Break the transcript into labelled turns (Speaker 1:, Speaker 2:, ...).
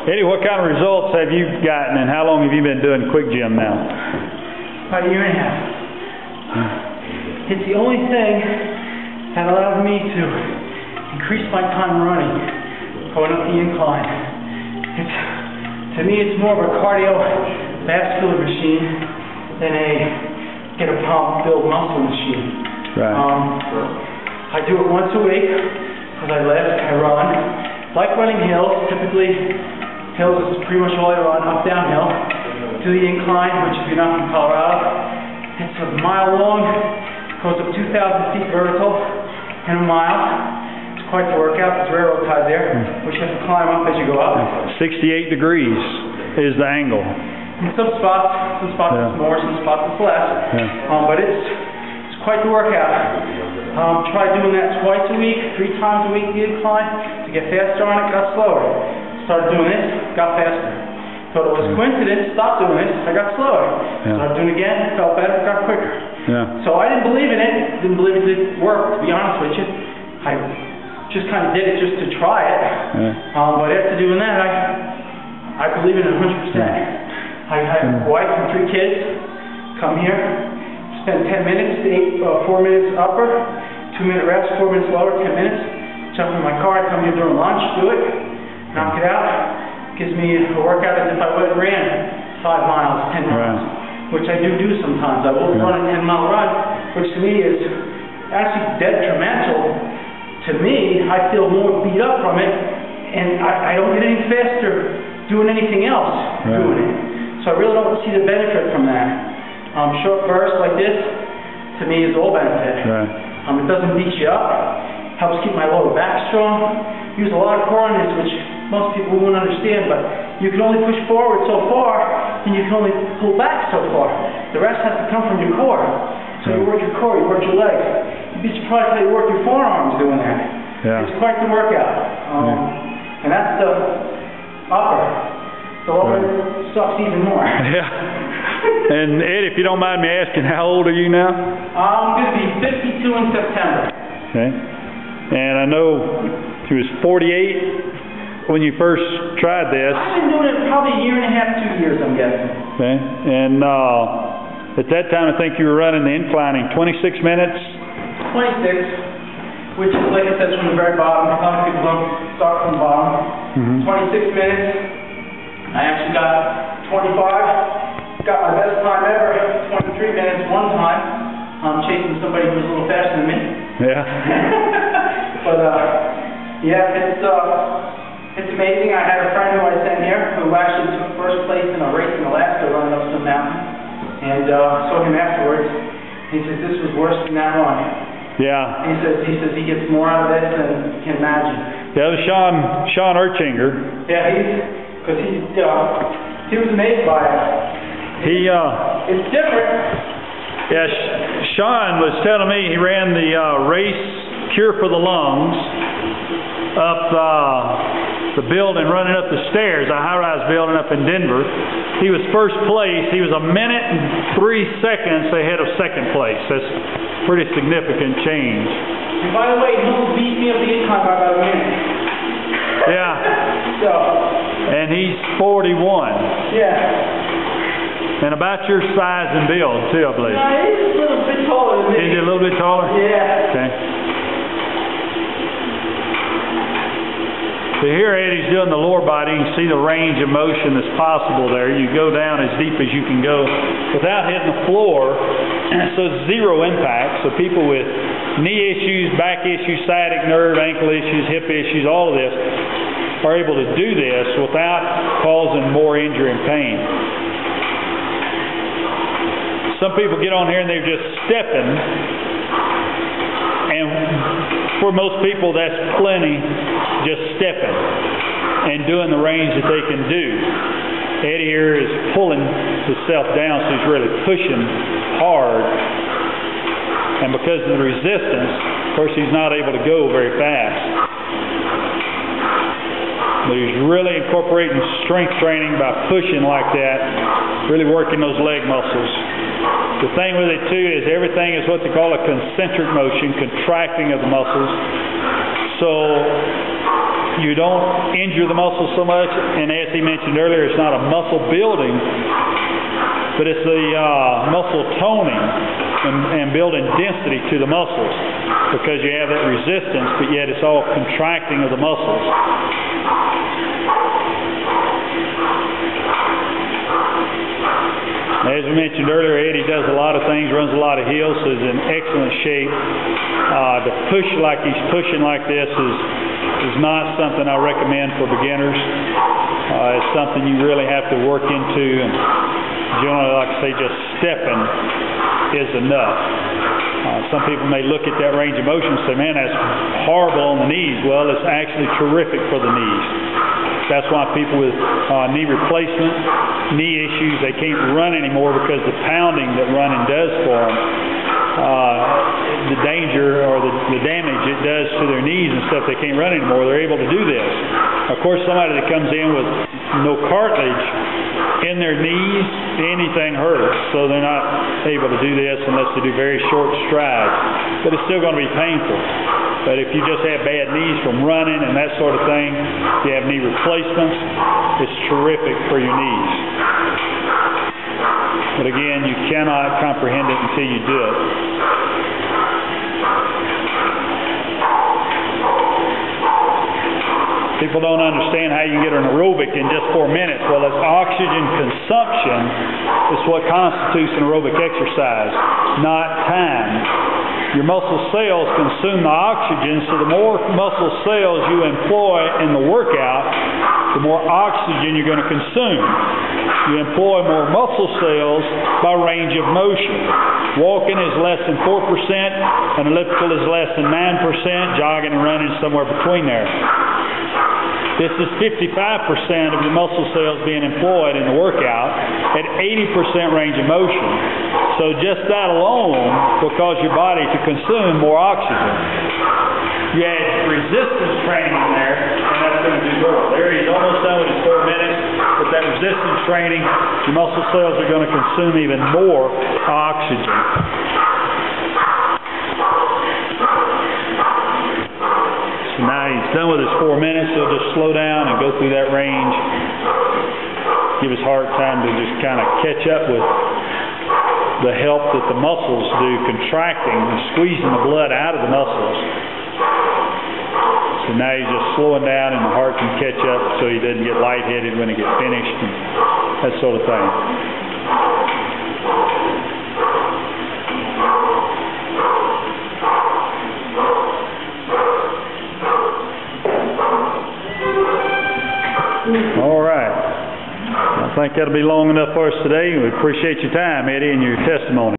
Speaker 1: Eddie, what kind of results have you gotten, and how long have you been doing quick gym now?
Speaker 2: About a year and a half. It's the only thing that allowed me to increase my time running, going up the incline. To me, it's more of a cardiovascular machine than a get a pump, build muscle machine.
Speaker 1: Right.
Speaker 2: I do it once a week because I lift, I run. Like running hills, typically hills is pretty much all I run, up, downhill. Do the incline, which if you're not from Colorado, it's a mile long, goes up 2,000 feet vertical in a mile. It's quite the workout. There's railroad ties there, which you have to climb up as you go up.
Speaker 1: 68 degrees is the angle.
Speaker 2: In some spots it's more, some spots it's less. But it's quite the workout. Try doing that twice a week, 3 times a week, the incline. To get faster on it, got slower. Started doing this, got faster. Thought it was coincidence, stopped doing this, I got slower. Started doing it again, felt better, got quicker. So I didn't believe in it, didn't believe it did work, to be honest with you. I just kind of did it just to try it. But after doing that, I believe in it 100%. I have a wife and 3 kids, come here, spend 10 minutes, 4 minutes upper, 2-minute reps, 4 minutes lower, 10 minutes. Jump in my car, come here during lunch, do it, knock it out. Gives me a workout as if I would have ran 5 miles, 10 miles, which I do sometimes. I will run a 10-mile run, which to me is actually detrimental. To me, I feel more beat up from it, and I don't get any faster doing anything else doing it. So I really don't see the benefit from that. Short bursts like this, to me, is all benefit. It doesn't beat you up, helps keep my lower back strong. Use a lot of core on this, which most people won't understand, but you can only push forward so far, and you can only pull back so far. The rest has to come from your core. So you work your core, you work your legs. You'd be surprised how you work your forearms doing that. It's quite the workout. And that's the upper. The lower sucks even more.
Speaker 1: And Ed, if you don't mind me asking, how old are you now?
Speaker 2: I'm going to be 52 in September.
Speaker 1: And I know he was 48 when you first tried this.
Speaker 2: I've been doing it probably a year and a half, 2 years, I'm guessing.
Speaker 1: And at that time, I think you were running the incline in 26 minutes?
Speaker 2: 26, which is, like I said, from the very bottom. A lot of people don't start from the bottom. 26 minutes. I actually got 25. Got my best time ever, 23 minutes one time. I'm chasing somebody who's a little faster than me. But it's amazing. I had a friend who I sent here who actually took first place in a race in Alaska running up some mountain, and saw him afterwards. He says this was worse than that run. He says he gets more out of this than you can imagine.
Speaker 1: That was Sean Erchinger.
Speaker 2: Because he was amazed by it. It's different.
Speaker 1: Sean was telling me he ran the race Cure for the Lungs up the building, running up the stairs, a high-rise building up in Denver. He was first place. He was 1 minute and 3 seconds ahead of second place. That's pretty significant change.
Speaker 2: And by the way, he beat me up the incline by about a minute.
Speaker 1: And he's 41. And about your size and build, too, I believe.
Speaker 2: No, he's a little bit taller than me.
Speaker 1: Is he a little bit taller? So here Eddie's doing the lower body. You can see the range of motion that's possible there. You go down as deep as you can go without hitting the floor. So it's zero impact. So people with knee issues, back issues, sciatic nerve, ankle issues, hip issues, all of this are able to do this without causing more injury and pain. Some people get on here and they're just stepping, and for most people that's plenty, just stepping and doing the range that they can do. Eddie here is pulling himself down, so he's really pushing hard, and because of the resistance, of course he's not able to go very fast. But he's really incorporating strength training by pushing like that, really working those leg muscles. The thing with it too is everything is what they call a concentric motion, contracting of the muscles. So you don't injure the muscles so much, and as he mentioned earlier, it's not a muscle building, but it's the muscle toning and building density to the muscles, because you have that resistance, but yet it's all contracting of the muscles. As we mentioned earlier, Eddie does a lot of things, runs a lot of hills, so he's in excellent shape. To push like he's pushing like this is not something I recommend for beginners. It's something you really have to work into, and generally, like I say, just stepping is enough. Some people may look at that range of motion and say, man, that's horrible on the knees. Well, it's actually terrific for the knees. That's why people with knee replacement, knee issues, they can't run anymore, because the pounding that running does for them, the danger or the damage it does to their knees and stuff, they can't run anymore. They're able to do this. Of course, somebody that comes in with no cartilage in their knees, anything hurts, so they're not able to do this unless they do very short strides. But it's still going to be painful. But if you just have bad knees from running and that sort of thing, if you have knee replacements, it's terrific for your knees. But again, you cannot comprehend it until you do it. People don't understand how you can get an aerobic in just 4 minutes. Well, it's oxygen consumption is what constitutes an aerobic exercise, not time. Your muscle cells consume the oxygen, so the more muscle cells you employ in the workout, the more oxygen you're going to consume. You employ more muscle cells by range of motion. Walking is less than 4%, and elliptical is less than 9%, jogging and running is somewhere between there. This is 55% of your muscle cells being employed in the workout at 80% range of motion. So just that alone will cause your body to consume more oxygen. You add resistance training in there, and that's going to do more. There he's almost done with his 4 minutes. With that resistance training, your muscle cells are going to consume even more oxygen. So now he's done with his 4 minutes. He'll just slow down and go through that range. Give his heart time to just kind of catch up with the help that the muscles do, contracting and squeezing the blood out of the muscles. So now he's just slowing down, and the heart can catch up so he doesn't get lightheaded when he gets finished and that sort of thing. All right. I think that'll be long enough for us today. We appreciate your time, Eddie, and your testimony.